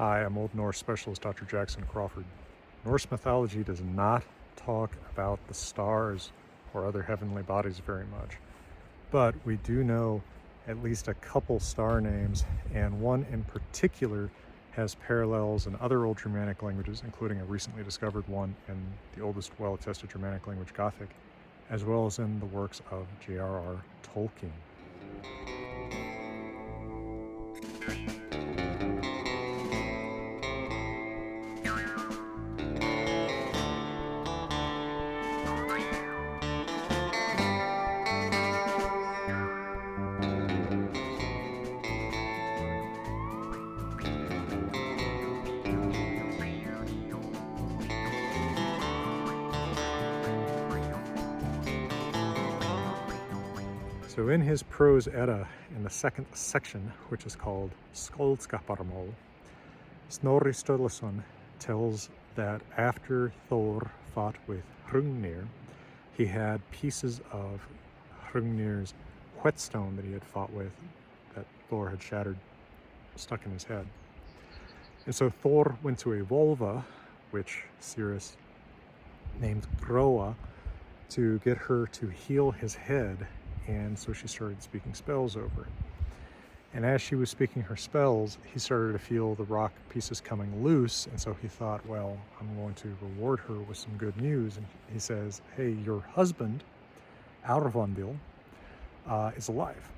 Hi, I'm Old Norse specialist Dr. Jackson Crawford. Norse mythology does not talk about the stars or other heavenly bodies very much, but we do know at least a couple star names, and one in particular has parallels in other old Germanic languages, including a recently discovered one in the oldest well-attested Germanic language, Gothic, as well as in the works of J.R.R. Tolkien. So in his prose Edda, in the second section, which is called Skaldskaparmál, Snorri Sturluson tells that after Thor fought with Hrungnir, he had pieces of Hrungnir's whetstone that he had fought with, that Thor had shattered, stuck in his head. And so Thor went to a Volva, which Cirrus named Groa, to get her to heal his head, and so she started speaking spells over it. And as she was speaking her spells, he started to feel the rock pieces coming loose, and so he thought, well, I'm going to reward her with some good news. And he says, hey, your husband, Aurvandil, is alive.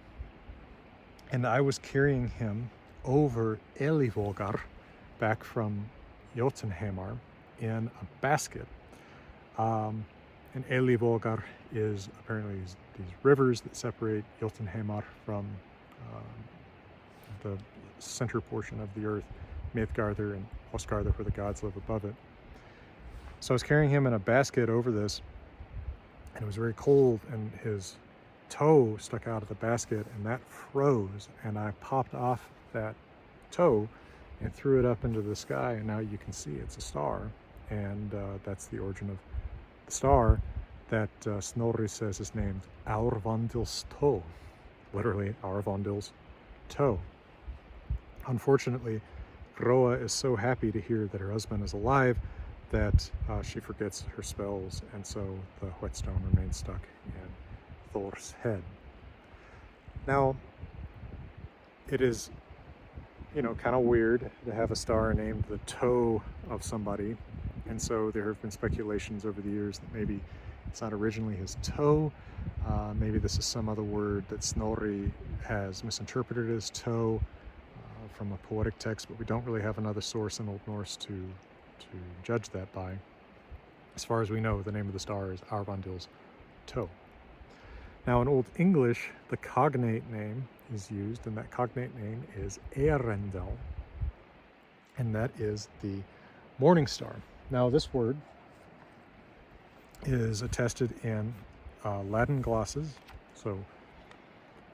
And I was carrying him over Elivolgar, back from Jotunheimar, in a basket. And Elivolgar is apparently these rivers that separate Jotunheimar from the center portion of the earth, Midgarðr and Ostgarðr, where the gods live above it. So I was carrying him in a basket over this, and it was very cold, and his toe stuck out of the basket, and that froze, and I popped off that toe and threw it up into the sky, and now you can see it's a star, and that's the origin of the star that Snorri says is named Aurvandil's toe, literally Aurvandil's toe. Unfortunately, Groa is so happy to hear that her husband is alive that she forgets her spells, and so the whetstone remains stuck in Thor's head. Now, it is, kind of weird to have a star named the toe of somebody, and so there have been speculations over the years that maybe it's not originally his toe. Maybe this is some other word that Snorri has misinterpreted as toe from a poetic text, but we don't really have another source in Old Norse to judge that by. As far as we know, the name of the star is Aurvandil's toe. Now in Old English, the cognate name is used, and that cognate name is Earendel, and that is the morning star. Now this word is attested in Latin glosses, so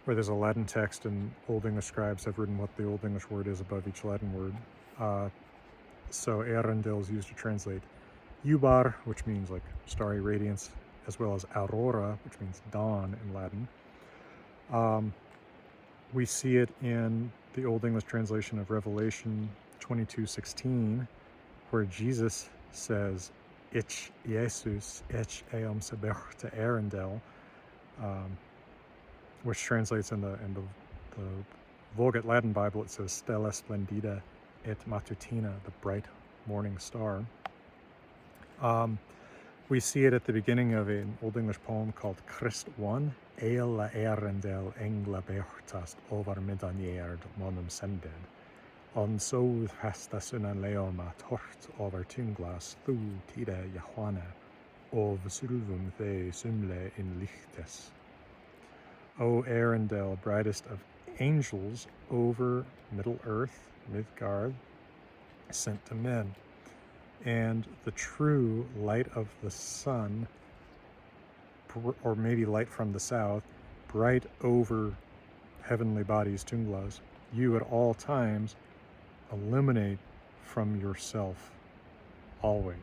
where there's a Latin text and Old English scribes have written what the Old English word is above each Latin word. So Earendel is used to translate Ubar, which means like starry radiance, as well as Aurora, which means dawn in Latin. We see it in the Old English translation of Revelation 22:16, where Jesus says, Ich Jesus, ich eum seberte Earendel, which translates in the Vulgate Latin Bible, it says Stella Splendida et Matutina, the bright morning star. We see it at the beginning of an Old English poem called Christ 1, Eila Earendel engla beortast over middanjerd monum sended. On sóð hesta sunnan leoma tort over tunglas þú tida Jahwana, of sruvum the sumle in lichtes. O Earendel, brightest of angels over Middle Earth, Midgard, sent to men, and the true light of the sun, or maybe light from the south, bright over heavenly bodies, tunglas, you at all times illuminate from yourself always.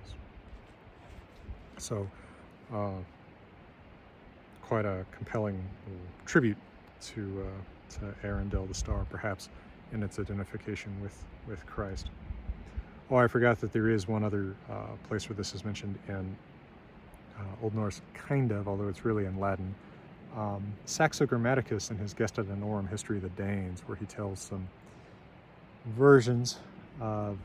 So quite a compelling tribute to Earendel the star, perhaps in its identification with Christ. Oh, I forgot that there is one other place where this is mentioned in Old Norse, kind of, although it's really in Latin. Saxo Grammaticus, in his Gesta Danorum, History of the Danes, where he tells some versions of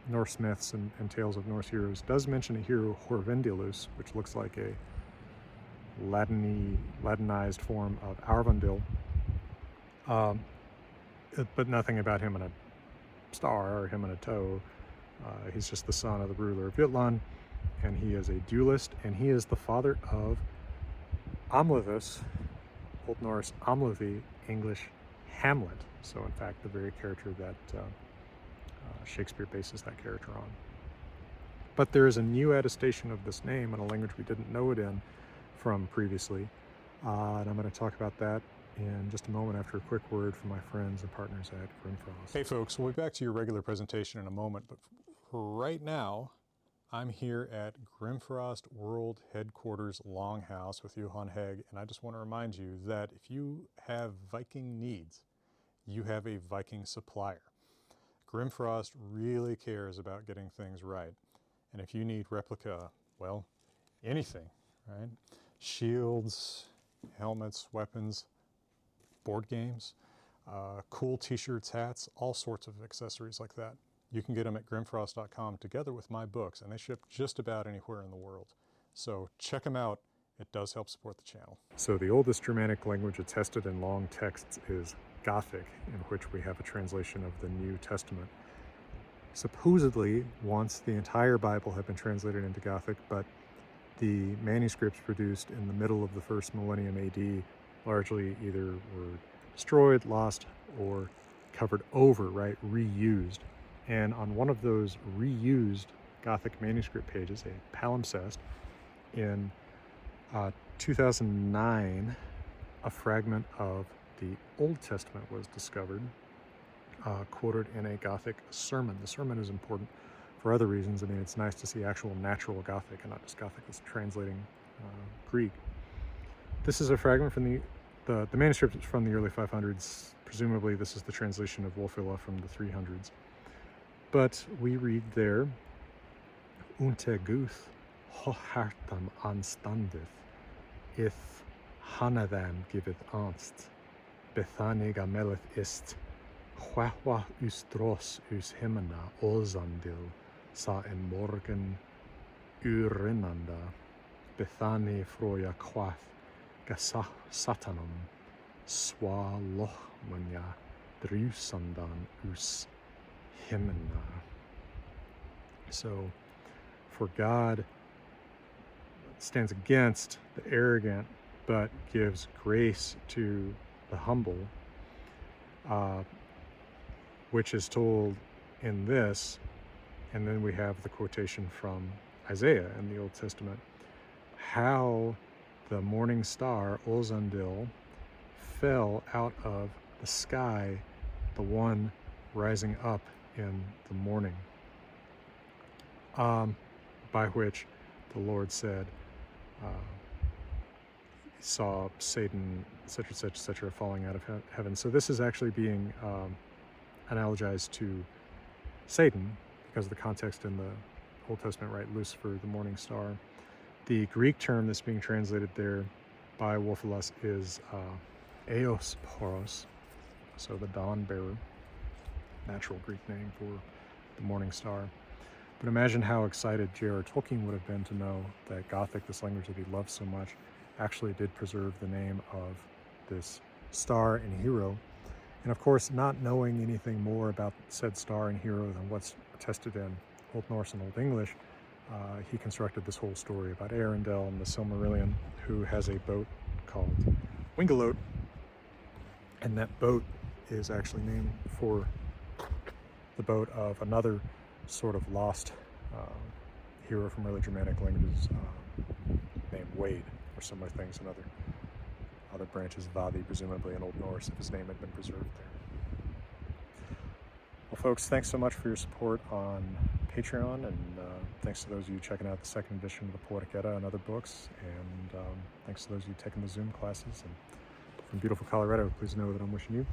Norse myths and tales of Norse heroes, does mention a hero, Horvendilus, which looks like a Latinized form of Arvandil, but nothing about him in a star or him in a toe. He's just the son of the ruler of Jutland, and he is a duelist, and he is the father of Amlethus, Old Norse Amlevi, English Hamlet. So in fact, the very character that Shakespeare bases that character on. But there is a new attestation of this name in a language we didn't know it in from previously, and I'm going to talk about that in just a moment after a quick word from my friends and partners at Grimfrost. Hey folks, we'll be back to your regular presentation in a moment, but for right now, I'm here at Grimfrost World Headquarters Longhouse with Johan Hegg, and I just want to remind you that if you have Viking needs, you have a Viking supplier. Grimfrost really cares about getting things right, and if you need replica, well, anything, right? Shields, helmets, weapons, board games, cool t-shirts, hats, all sorts of accessories like that. You can get them at grimfrost.com together with my books, and they ship just about anywhere in the world. So check them out. It does help support the channel. So the oldest Germanic language attested in long texts is Gothic, in which we have a translation of the New Testament. Supposedly, once the entire Bible had been translated into Gothic, but the manuscripts produced in the middle of the first millennium AD largely either were destroyed, lost, or covered over, right, reused. And on one of those reused Gothic manuscript pages, a palimpsest, in 2009, a fragment of the Old Testament was discovered, quoted in a Gothic sermon. The sermon is important for other reasons. I mean, it's nice to see actual natural Gothic and not just Gothic that's translating Greek. This is a fragment from the manuscript is from the early 500s. Presumably this is the translation of Wolfilla from the 300s. But we read there, Unte guth ho hartam anstandeth, if Hanadan giveth anst, Bethaniga meleth ist, Hwahwa ustros us himena ozandil, sa en morgen urinnanda, Bethani froja quath, gasah satanum, swa lochmanja, drusandan us himena. So, for God stands against the arrogant, but gives grace to the humble, which is told in this, and then we have the quotation from Isaiah in the Old Testament, how the morning star, Ozandil, fell out of the sky, the one rising up in the morning, by which the Lord said, saw Satan, etc., etc., etc., falling out of heaven. So this is actually being analogized to Satan because of the context in the Old Testament, right? Lucifer, the morning star. The Greek term that's being translated there by Wolfilus is Eos Poros, so the dawn bearer, natural Greek name for the morning star. But imagine how excited J.R. Tolkien would have been to know that Gothic, this language that he loved so much, actually did preserve the name of this star and hero. And of course, not knowing anything more about said star and hero than what's attested in Old Norse and Old English, he constructed this whole story about Arundel and the Silmarillion, who has a boat called Wingalot, and that boat is actually named for the boat of another sort of lost hero from early Germanic languages named Wade, or similar things in other branches, Vadi, presumably in Old Norse, if his name had been preserved there. Well, folks, thanks so much for your support on Patreon, and thanks to those of you checking out the second edition of the Poetic Edda and other books, and thanks to those of you taking the Zoom classes. And from beautiful Colorado, please know that I'm wishing you